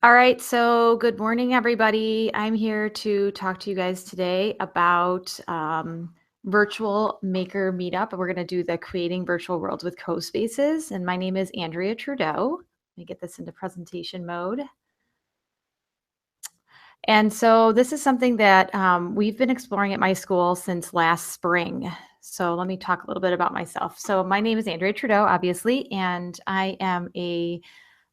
All right, so good morning, everybody. I'm here to talk to you guys today about virtual maker meetup. We're going to do the Creating Virtual Worlds with CoSpaces, and my name is Andrea Trudeau. Let me get this into presentation mode. And so this is something that we've been exploring at my school since last spring. So let me talk a little bit about myself. So my name is Andrea Trudeau, obviously, and I am a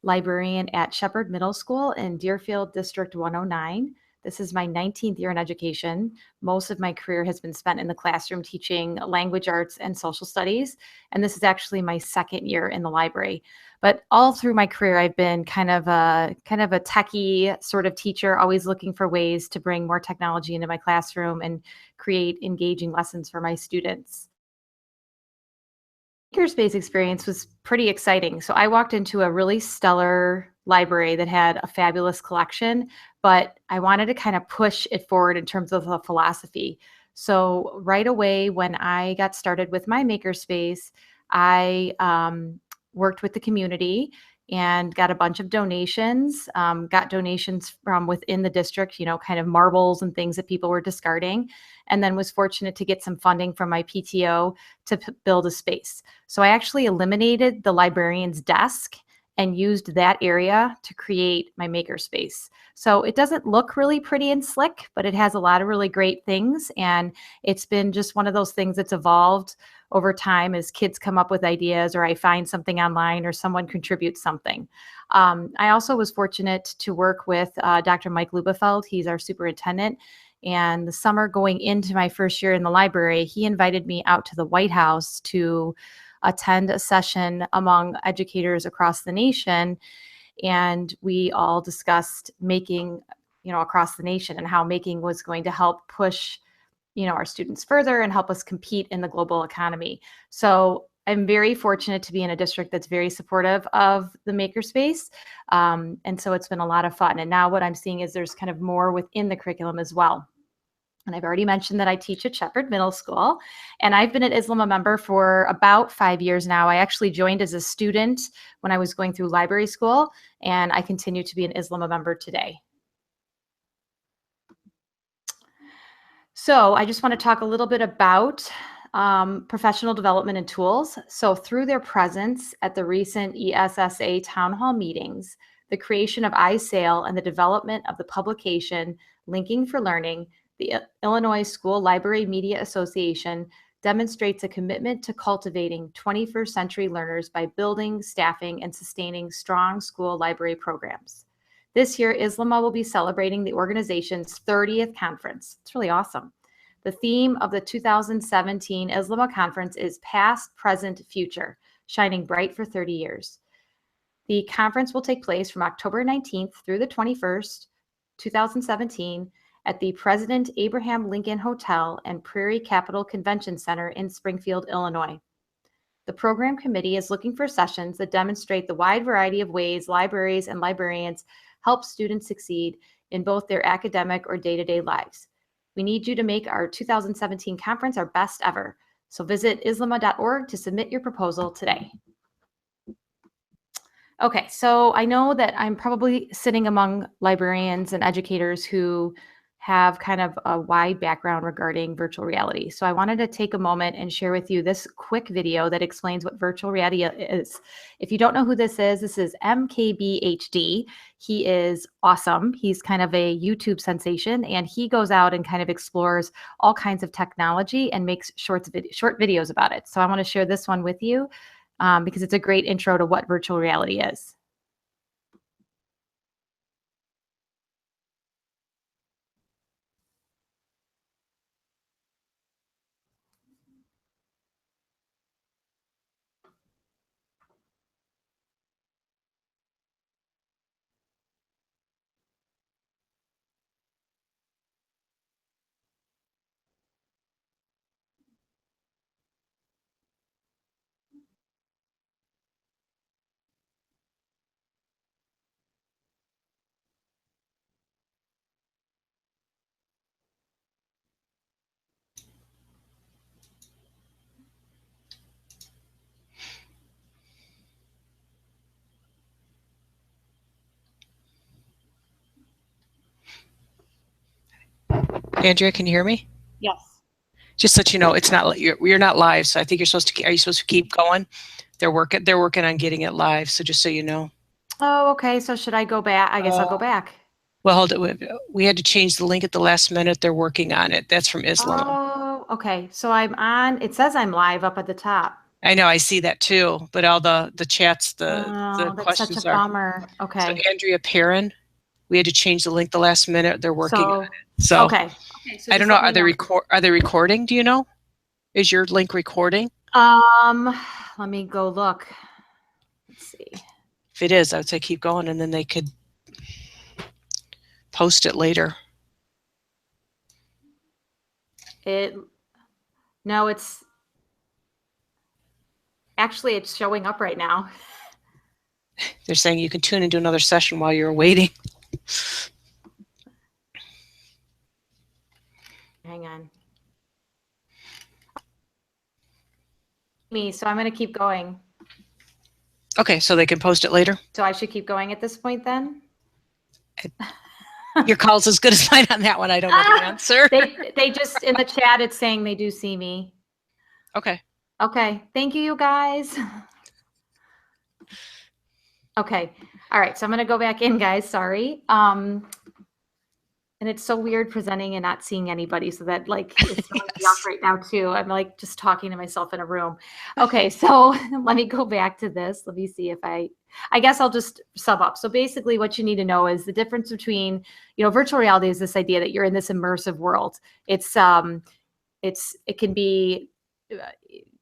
librarian at Shepherd Middle School in Deerfield District 109. This is my 19th year in education. Most of my career has been spent in the classroom teaching language arts and social studies, and this is actually my second year in the library. But all through my career, I've been kind of a techie sort of teacher, always looking for ways to bring more technology into my classroom and create engaging lessons for my students. Makerspace experience was pretty exciting. So I walked into a really stellar library that had a fabulous collection, but I wanted to kind of push it forward in terms of the philosophy. So right away, when I got started with my makerspace, I worked with the community and got a bunch of donations. Got donations from within the district, kind of marbles and things that people were discarding, and then was fortunate to get some funding from my PTO to build a space. So I actually eliminated the librarian's desk and used that area to create my makerspace. So it doesn't look really pretty and slick, but it has a lot of really great things. And it's been just one of those things that's evolved over time as kids come up with ideas, or I find something online, or someone contributes something. I also was fortunate to work with Dr. Mike Lubefeld. He's our superintendent. And the summer going into my first year in the library, he invited me out to the White House to attend a session among educators across the nation. And we all discussed making, across the nation, and how making was going to help push, our students further and help us compete in the global economy. So I'm very fortunate to be in a district that's very supportive of the makerspace. And so it's been a lot of fun. And now what I'm seeing is there's kind of more within the curriculum as well. And I've already mentioned that I teach at Shepherd Middle School, and I've been an ISLAM a member for about 5 years now. I actually joined as a student when I was going through library school, and I continue to be an ISLAM a member today. So I just want to talk a little bit about professional development and tools. So through their presence at the recent ESSA town hall meetings, the creation of iSale and the development of the publication Linking for Learning, the Illinois School Library Media Association demonstrates a commitment to cultivating 21st century learners by building, staffing, and sustaining strong school library programs. This year, Islama will be celebrating the organization's 30th conference. It's really awesome. The theme of the 2017 Islama Conference is Past, Present, Future, shining bright for 30 years. The conference will take place from October 19th through the 21st, 2017, at the President Abraham Lincoln Hotel and Prairie Capital Convention Center in Springfield, Illinois. The program committee is looking for sessions that demonstrate the wide variety of ways libraries and librarians help students succeed in both their academic or day-to-day lives. We need you to make our 2017 conference our best ever. So visit islama.org to submit your proposal today. Okay, so I know that I'm probably sitting among librarians and educators who have kind of a wide background regarding virtual reality. So I wanted to take a moment and share with you this quick video that explains what virtual reality is. If you don't know who this is MKBHD. He is awesome. He's kind of a YouTube sensation, and he goes out and kind of explores all kinds of technology and makes short videos about it. So I want to share this one with you because it's a great intro to what virtual reality is. Andrea, can you hear me? Yes. Just so you know, it's not you're not live, so I think you're supposed to. Are you supposed to keep going? They're working on getting it live. So just so you know. Oh, okay. So should I go back? I guess I'll go back. Well, hold it. We had to change the link at the last minute. They're working on it. That's from Islam. Oh, okay. So I'm on, it says I'm live up at the top. I know. I see that too. But all the chats, the Oh, that's such a questions are. bummer. So Okay. Andrea Perrin, we had to change the link the last minute. They're working on So, it. So okay. Okay. So I don't just know. let me know. Are they recording? Do you know? Is your link recording? Um, Let me go look. Let's see. If it is, I would say keep going, and then they could post it later. No, it's actually, it's showing up right now. They're saying you can tune into another session while you're waiting. Hang on. So I'm going to keep going. Okay, so they can post it later. So I should keep going at this point then? Your call's as good as mine on that one. I don't know the answer. They just, in the chat, it's saying they do see me. Okay. Okay. Thank you, you guys. Okay. All right. So I'm going to go back in, guys. Sorry. And it's so weird presenting and not seeing anybody. So that like it's throwing me off right now too. I'm like just talking to myself in a room. Okay. So let me go back to this. Let me see if I guess I'll just sum up. So basically what you need to know is the difference between, virtual reality is this idea that you're in this immersive world. It can be,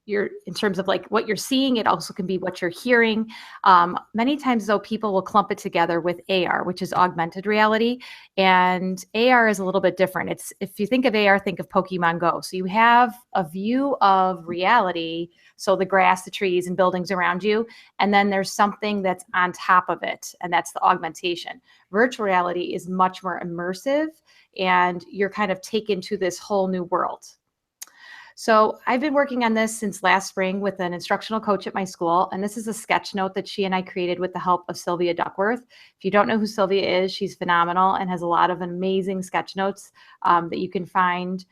you're in terms of like what you're seeing. It also can be what you're hearing. Many times though, people will clump it together with AR, which is augmented reality. And AR is a little bit different. It's, if you think of AR, think of Pokemon Go. So you have a view of reality. So the grass, the trees and buildings around you. And then there's something that's on top of it. And that's the augmentation. Virtual reality is much more immersive and you're kind of taken to this whole new world. So I've been working on this since last spring with an instructional coach at my school. And this is a sketch note that she and I created with the help of Sylvia Duckworth. If you don't know who Sylvia is, she's phenomenal and has a lot of amazing sketch notes that you can find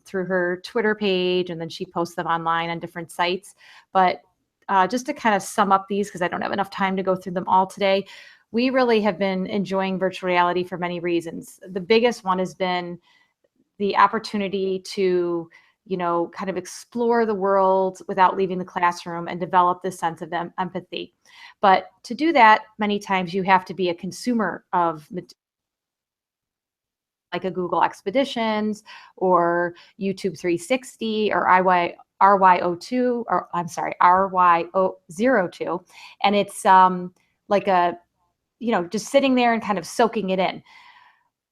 through her Twitter page. And then she posts them online on different sites. But just to kind of sum up these, because I don't have enough time to go through them all today, we really have been enjoying virtual reality for many reasons. The biggest one has been the opportunity to kind of explore the world without leaving the classroom and develop this sense of empathy. But to do that, many times you have to be a consumer of like a Google Expeditions or YouTube 360 or RYO2, or I'm sorry, RYO02. And it's like a, just sitting there and kind of soaking it in.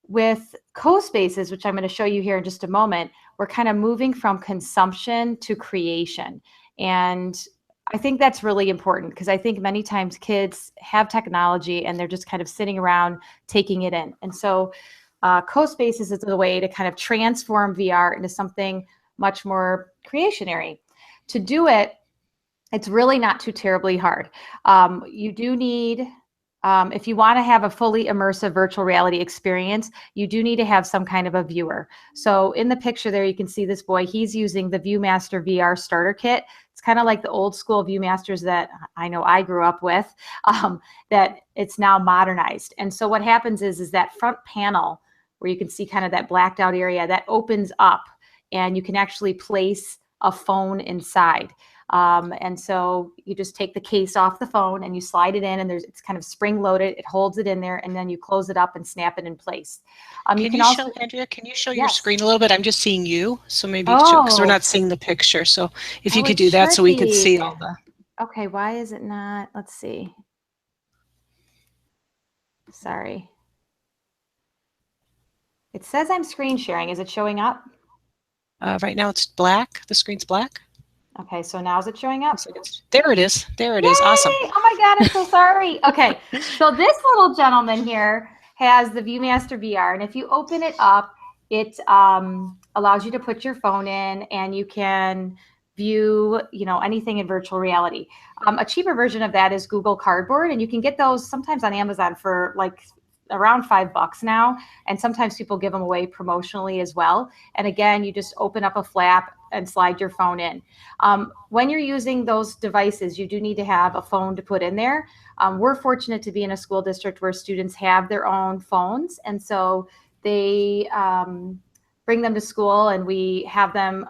With CoSpaces, which I'm going to show you here in just a moment, we're kind of moving from consumption to creation. And I think that's really important because I think many times kids have technology and they're just kind of sitting around taking it in. And so CoSpaces is a way to kind of transform VR into something much more creationary. To do it, it's really not too terribly hard. You do need... if you want to have a fully immersive virtual reality experience, you do need to have some kind of a viewer. So in the picture there, you can see this boy. He's using the ViewMaster VR starter kit. It's kind of like the old school ViewMasters that I know I grew up with, that it's now modernized. And so what happens is that front panel where you can see kind of that blacked out area that opens up and you can actually place a phone inside. And so you just take the case off the phone and you slide it in and it's kind of spring loaded. It holds it in there and then you close it up and snap it in place. You can also, Andrea, can you show your screen a little bit? I'm just seeing you. So maybe because we're not seeing the picture. So if you could do that so we could see all the. Okay. Why is it not? Let's see. Sorry. It says I'm screen sharing. Is it showing up? Right now it's black. The screen's black. Okay, so now is it showing up? There it is. There it is. Awesome. Oh my God, I'm so sorry. Okay, so this little gentleman here has the ViewMaster VR, and if you open it up, it allows you to put your phone in, and you can view, anything in virtual reality. A cheaper version of that is Google Cardboard, and you can get those sometimes on Amazon for like around $5 now. And sometimes people give them away promotionally as well. And again, you just open up a flap and slide your phone in. When you're using those devices, you do need to have a phone to put in there. We're fortunate to be in a school district where students have their own phones. And so they bring them to school and we have them,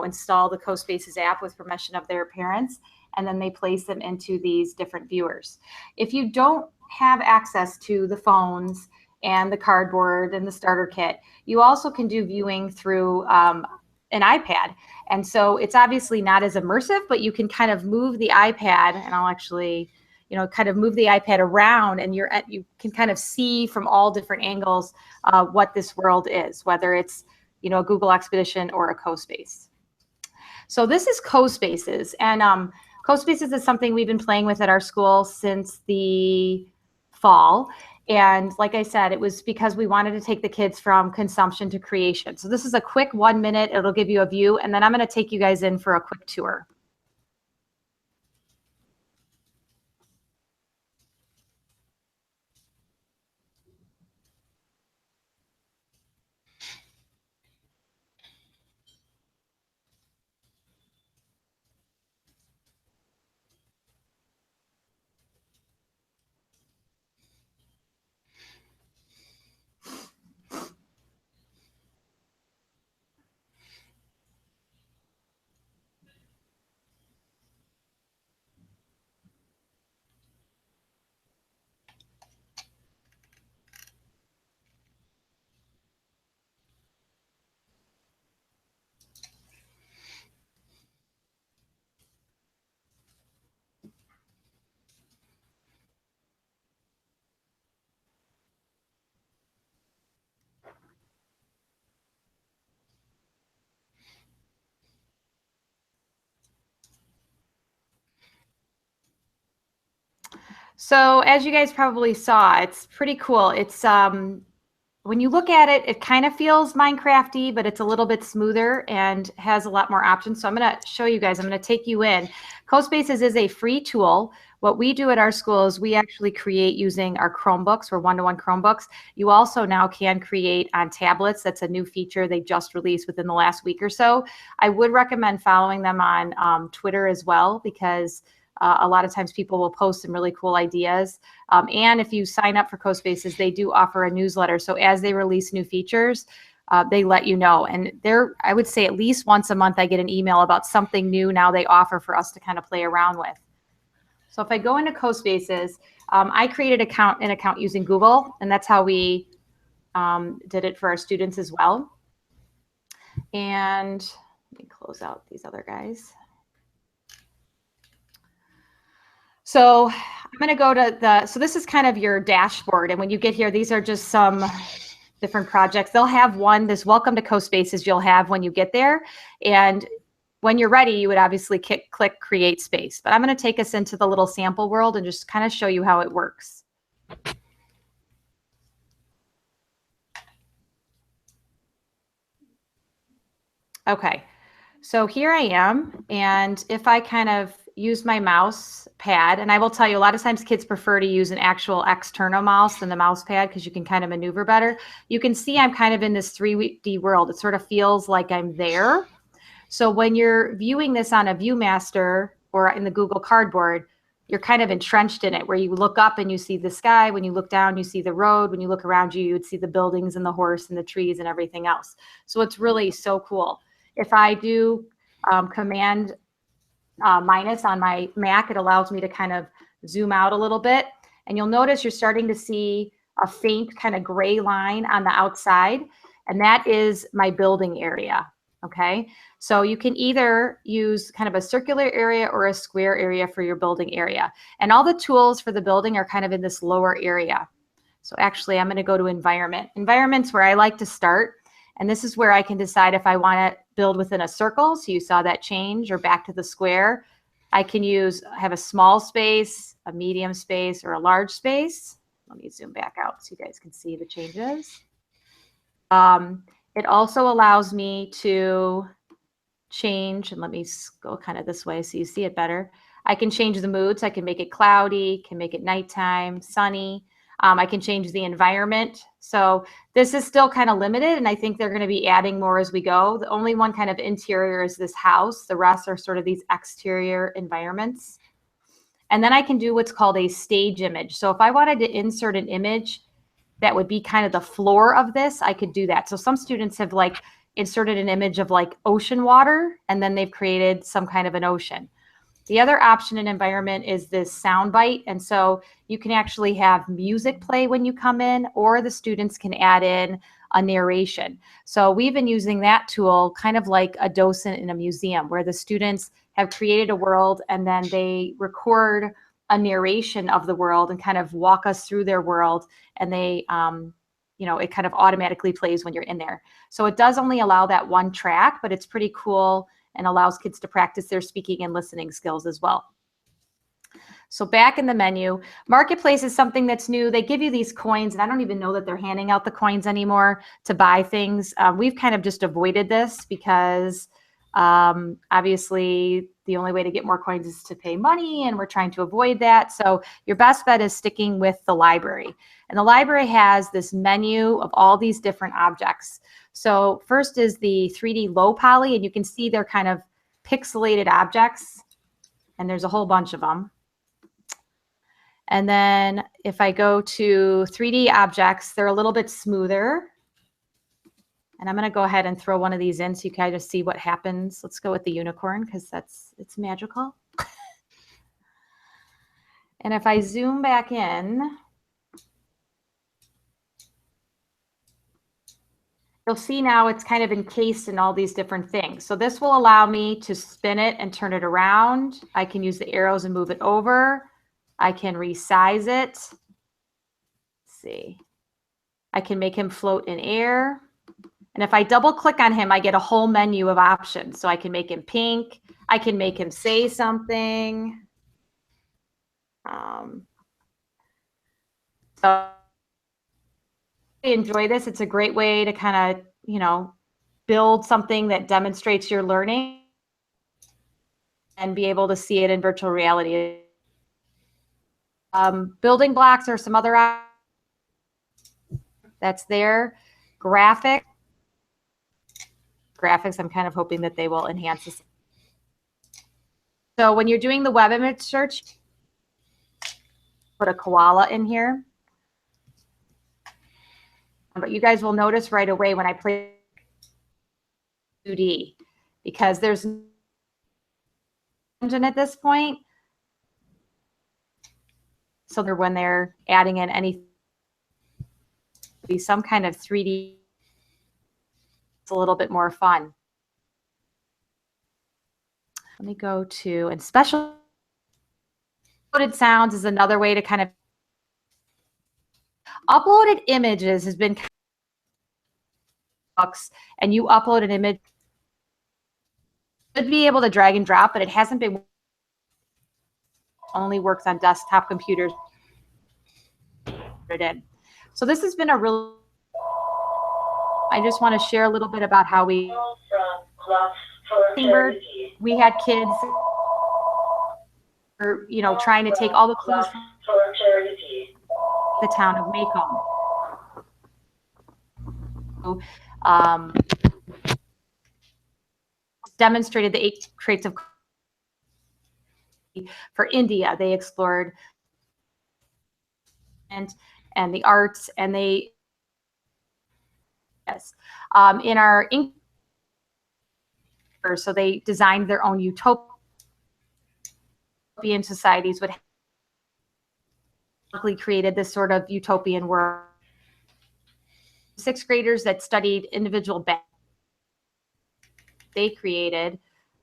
install the CoSpaces app with permission of their parents. And then they place them into these different viewers. If you don't have access to the phones and the cardboard and the starter kit, you also can do viewing through an iPad. And so it's obviously not as immersive, but you can kind of move the iPad, and I'll actually, kind of move the iPad around, and you can kind of see from all different angles what this world is, whether it's, a Google Expedition or a CoSpace. So this is CoSpaces, and CoSpaces is something we've been playing with at our school since the fall. And like I said, it was because we wanted to take the kids from consumption to creation. So this is a quick 1 minute. It'll give you a view, and then I'm going to take you guys in for a quick tour. So as you guys probably saw, it's pretty cool. It's when you look at it, it kind of feels Minecraft-y, but it's a little bit smoother and has a lot more options. So I'm going to show you guys. I'm going to take you in. CoSpaces is a free tool. What we do at our school is we actually create using our Chromebooks. We're one-to-one Chromebooks. You also now can create on tablets. That's a new feature they just released within the last week or so. I would recommend following them on Twitter as well, because a lot of times people will post some really cool ideas. And if you sign up for CoSpaces, they do offer a newsletter. So as they release new features, they let you know. And I would say at least once a month, I get an email about something new now they offer for us to kind of play around with. So if I go into CoSpaces, I created an account using Google, and that's how we did it for our students as well. And let me close out these other guys. So I'm going to go to so this is kind of your dashboard. And when you get here, these are just some different projects. They'll have this Welcome to CoSpaces you'll have when you get there. And when you're ready, you would obviously click Create Space. But I'm going to take us into the little sample world and just kind of show you how it works. Okay, so here I am. And if I kind of use my mouse pad, and I will tell you, a lot of times kids prefer to use an actual external mouse than the mouse pad because you can kind of maneuver better. You can see I'm kind of in this 3D world. It sort of feels like I'm there. So when you're viewing this on a ViewMaster or in the Google Cardboard, you're kind of entrenched in it, where you look up and you see the sky. When you look down, you see the road. When you look around you, you would see the buildings and the horse and the trees and everything else. So it's really so cool. If I do Command minus on my Mac, it allows me to kind of zoom out a little bit. And you'll notice you're starting to see a faint kind of gray line on the outside. And that is my building area. Okay, so you can either use kind of a circular area or a square area for your building area. And all the tools for the building are kind of in this lower area. So actually, I'm going to go to environment. Environment's where I like to start. And this is where I can decide if I want to build within a circle. So you saw that change, or back to the square. I can have a small space, a medium space, or a large space. Let me zoom back out so you guys can see the changes. It also allows me to change, and let me go kind of this way so you see it better. I can change the moods. I can make it cloudy, can make it nighttime, sunny. I can change the environment. So this is still kind of limited, and I think they're going to be adding more as we go. The only one kind of interior is this house. The rest are sort of these exterior environments. And then I can do what's called a stage image. So if I wanted to insert an image that would be kind of the floor of this, I could do that. So some students have like inserted an image of like ocean water, and then they've created some kind of an ocean. The other option in environment is this sound bite. And so you can actually have music play when you come in, or the students can add in a narration. So we've been using that tool kind of like a docent in a museum, where the students have created a world and then they record a narration of the world and kind of walk us through their world. And they, it kind of automatically plays when you're in there. So it does only allow that one track, but it's pretty cool and allows kids to practice their speaking and listening skills as well. So back in the menu, Marketplace is something that's new. They give you these coins, and I don't even know that they're handing out the coins anymore to buy things. We've kind of just avoided this because obviously the only way to get more coins is to pay money, and we're trying to avoid that. So your best bet is sticking with the library. And the library has this menu of all these different objects. So first is the 3D low poly, and you can see they're kind of pixelated objects, and there's a whole bunch of them. And then if I go to 3D objects, they're a little bit smoother. And I'm going to go ahead and throw one of these in so you can kind of see what happens. Let's go with the unicorn because it's magical. And if I zoom back in, you'll see now it's kind of encased in all these different things. So this will allow me to spin it and turn it around. I can use the arrows and move it over. I can resize it. Let's see. I can make him float in air. And if I double click on him, I get a whole menu of options. So I can make him pink. I can make him say something. So I enjoy this. It's a great way to kind of, build something that demonstrates your learning and be able to see it in virtual reality. Building blocks or some other that's there. Graphics, I'm kind of hoping that they will enhance this. So when you're doing the web image search, put a koala in here. But you guys will notice right away when I play 2D, because there's no engine at this point. So when they're adding in any, be some kind of 3D, it's a little bit more fun. Let me go to, and special uploaded sounds is another way to kind of, uploaded images has been, and you upload an image, should be able to drag and drop, but it hasn't been, only works on desktop computers. So this has been a real, I just want to share a little bit about how we had kids, trying to take all the clues from the town of Macomb. Demonstrated the 8 traits of for India. They explored and the arts, and they in our so they designed their own utopian societies, would created this sort of utopian world. 6th graders that studied individual they created.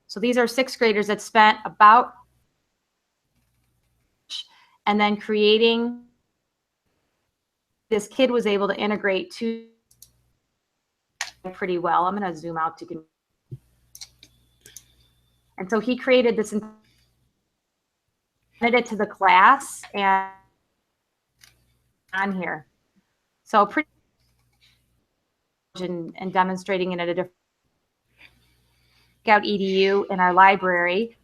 So these are 6th graders that spent about, and then creating, this kid was able to integrate to pretty well. I'm going to zoom out to, and so he created this, it to the class and on here. So pretty, and demonstrating it at a different out edu in our library,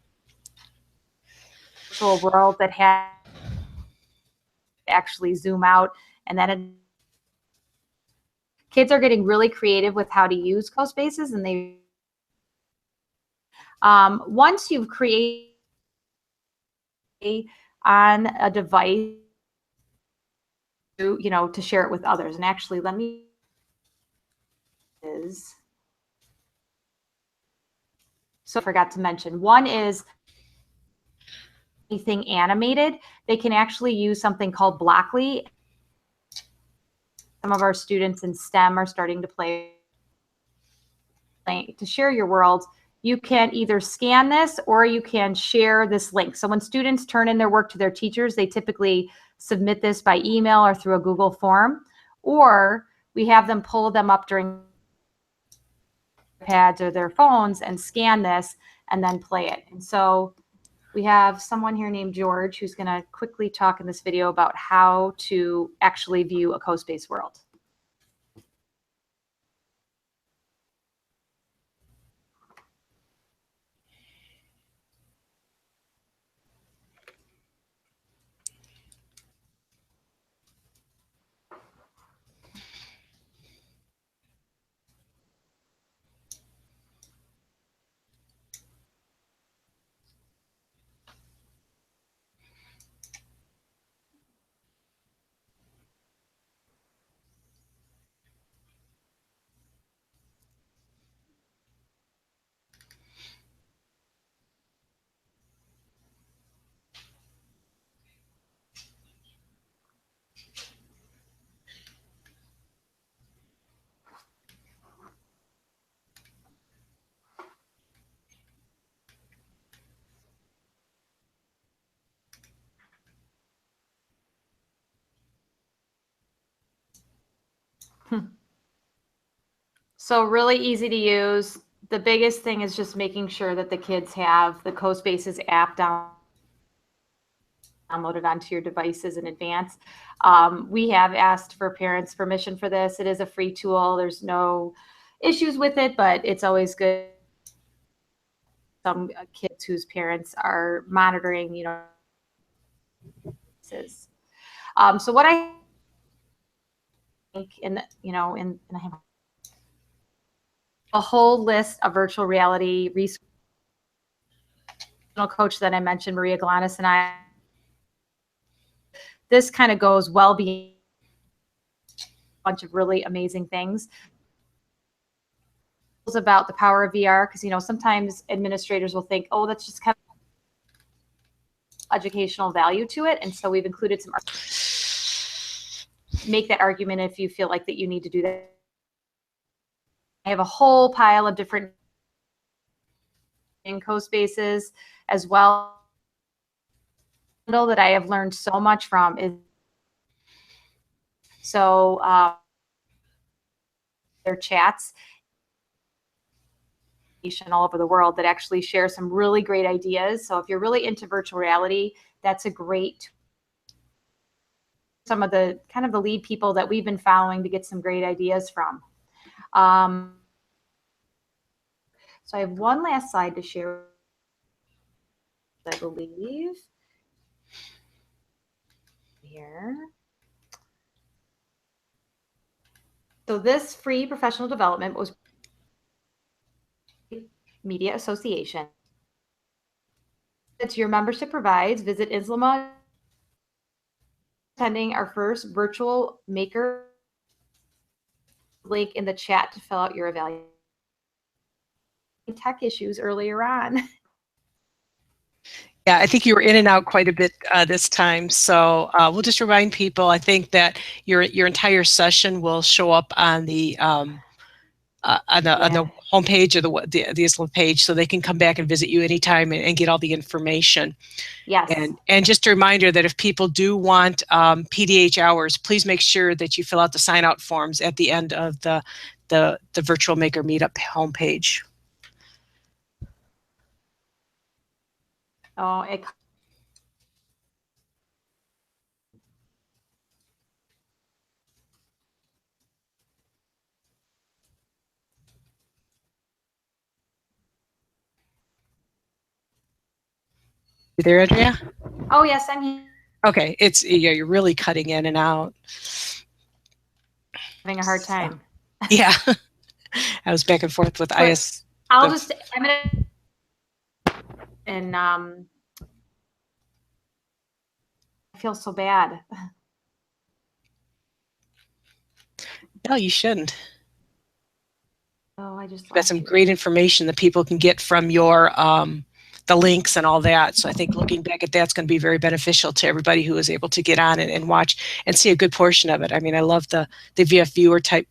virtual world that had actually zoom out, and then kids are getting really creative with how to use CoSpaces, and they once you've created on a device, to share it with others. And actually, let me so I forgot to mention, one is anything animated. They can actually use something called Blockly. Some of our students in STEM are starting to play to share your world. You can either scan this or you can share this link. So when students turn in their work to their teachers, they typically submit this by email or through a Google form, or we have them pull them up during iPads or their phones and scan this and then play it. And so we have someone here named George who's going to quickly talk in this video about how to actually view a CoSpace world. So really easy to use. The biggest thing is just making sure that the kids have the CoSpaces app downloaded onto your devices in advance. We have asked for parents' permission for this. It is a free tool. There's no issues with it, but it's always good. Some kids whose parents are monitoring, so what I think in a whole list of virtual reality resources. Coach that I mentioned, Maria Glanis, and I. This kind of goes well beyond a bunch of really amazing things about the power of VR, because sometimes administrators will think, oh, that's just kind of educational value to it, and so we've included some. Make that argument if you feel like that you need to do that. I have a whole pile of different in CoSpaces as well. That I have learned so much from is their chats all over the world that actually share some really great ideas. So if you're really into virtual reality, that's a great some of the kind of the lead people that we've been following to get some great ideas from. So I have one last slide to share, I believe. Here. So this free professional development was Media Association. It's your membership provides. Visit ISLMA attending our first virtual maker link in the chat to fill out your evaluation. Tech issues earlier on. Yeah, I think you were in and out quite a bit this time. So we'll just remind people, I think that your entire session will show up on the homepage or the ISLA page, so they can come back and visit you anytime and get all the information. Yes. And just a reminder that if people do want PDH hours, please make sure that you fill out the sign out forms at the end of the Virtual Maker Meetup homepage. Oh, You there, Andrea? Oh, yes, I'm here. Okay, it's, yeah, you're really cutting in and out. Having a hard So, time. yeah, I was back and forth with But IS. I'll The, just, I'm gonna, and I feel so bad. no, you shouldn't. Oh, I just You've got lost some you. great information that people can get from your the links and all that. So I think looking back at that's going to be very beneficial to everybody who is able to get on and watch and see a good portion of it. I mean, I love the VF viewer type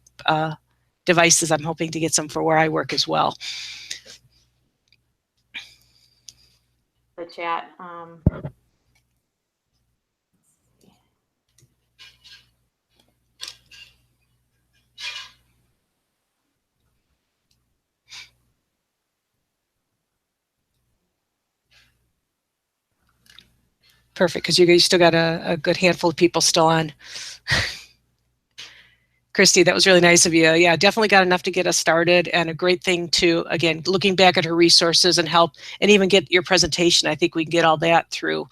devices. I'm hoping to get some for where I work as well. The chat. Perfect, because you still got a good handful of people still on. Christy, that was really nice of you. Yeah, definitely got enough to get us started, and a great thing to, again, looking back at her resources and help, and even get your presentation. I think we can get all that through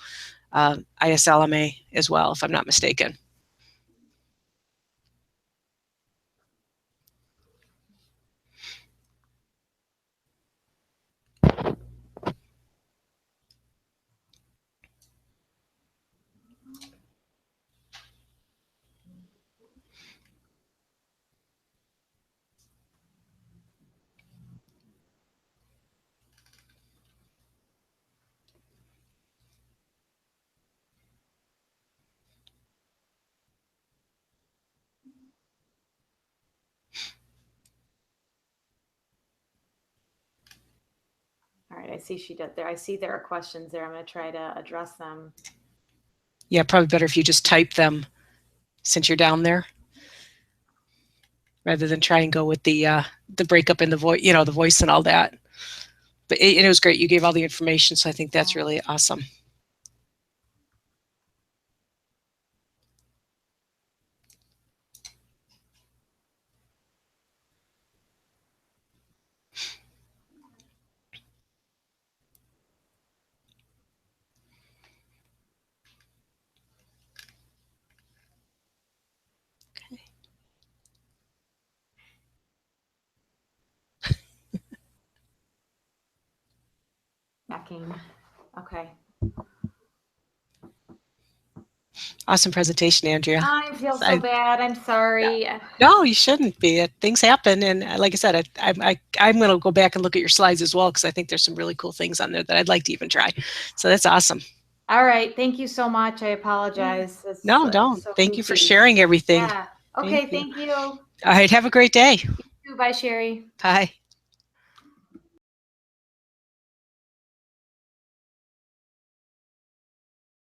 ISLMA as well, if I'm not mistaken. All right, I see she did there. I see there are questions there. I'm going to try to address them. Yeah, probably better if you just type them since you're down there, rather than try and go with the breakup in the voice, the voice and all that. But it was great. You gave all the information, so I think that's really awesome. Hacking. Okay. Awesome presentation, Andrea. I feel so bad. I'm sorry. Yeah. No, you shouldn't be. Things happen, and like I said, I'm going to go back and look at your slides as well, because I think there's some really cool things on there that I'd like to even try. So that's awesome. All right. Thank you so much. I apologize. No, don't. So Thank you for goofy. sharing everything. Yeah. Okay. Thank you. All right. Have a great day. You too. Bye, Sherry. Bye.